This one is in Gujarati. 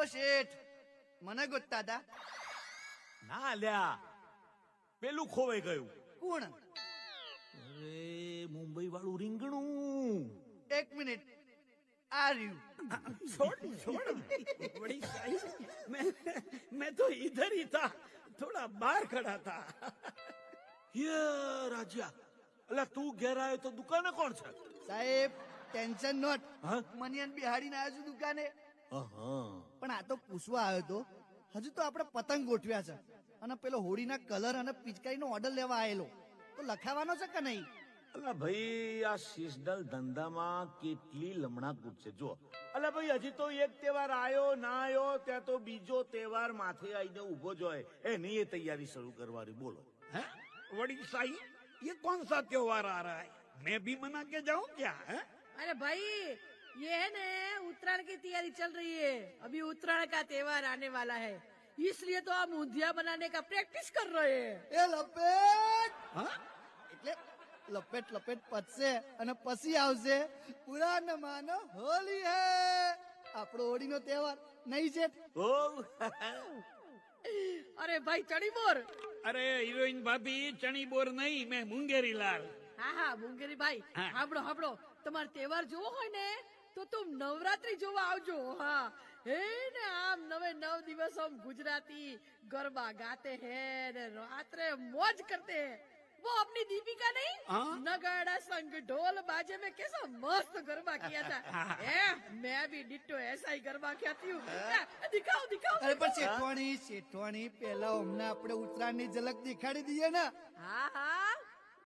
ઓ શેઠ, મને ગોતતા હતા? ના લ્યા, પેલું ખોવાઈ ગયું. કોણ? અરે મુંબઈ વાળું રીંગણું. એક મિનિટ, આ રહ્યું. छोड़ छोड़ बड़ी सही मैं तो इधर ही था, थोड़ा बाहर खड़ा था. યે રાજ્યા, અલા તું ઘેર આવ્યો તો દુકાને કોણ છે? સાહેબ ટેન્શન નોટ, હા? મનિયન બિહાડીને આવ્યો છું દુકાને. હા, પણ આ તો પૂછવા આવ્યો તો, હજુ તો આપણે પતંગ ગોઠવ્યા છે અને પેલો હોળીના કલર અને પિચકારીનો ઓર્ડર લેવા આવેલો, તો લખાવાનો છે કે નહીં? અલા ભાઈ આ સિઝનલ ધંધામાં કેટલી લમણાકૂટ છે જો. અલા ભાઈ હજી તો એક તહેવાર આયો ના આયો ત્યાં તો બીજો તહેવાર માથે આવીને ઉભો જ હોય, એની એ તૈયારી શરૂ કરવાની. બોલો. हैं? बड़ी सही, ये कौन सा त्योहार आ रहा है? मैं भी मना के जाऊं क्या? हैं? अरे भाई ये है ना, उत्तरायण की तैयारी चल रही है, अभी उत्तरायण का त्योहार आने वाला है, इसलिए तो हम ऊंधिया बनाने का प्रैक्टिस कर रहे हैं. એ લપેટ हाँ? એટલે લપેટ લપેટ પતશે અને પછી આવશે પુરાણ માનો હોલી હે, આપણો હોળીનો તહેવાર નહીં છે? ઓ अरे भाई चढ़ी बोर. अरे हीरोइन भाभी चनी बोर नहीं, मैं मुंगेरी लाल. હા હા મુંગેરી ભાઈ, હા. સાંભળો સાંભળો, તમારો તહેવાર જોવો હોય ને તો તુમ નવરાત્રી જોવા આવજો. હા હે ને, આમ 9 દિવસ हम गुजराती गरबा गाते हैं ने रात्रे मौज करते हैं. वो अपनी दीपिका नहीं, हाँ? नगाड़ा संग ढोल बाजे में कैसा मस्त गरबा किया था. मैं भी डिट्टो ऐसा ही गरबा खेलती हूँ. दिखाओ दिखाओ. અરે પણ શેઠવાણી પહેલા અમને આપણે ઉત્તરાયણની ઝલક દેખાડી દઈએ ને. હા હા,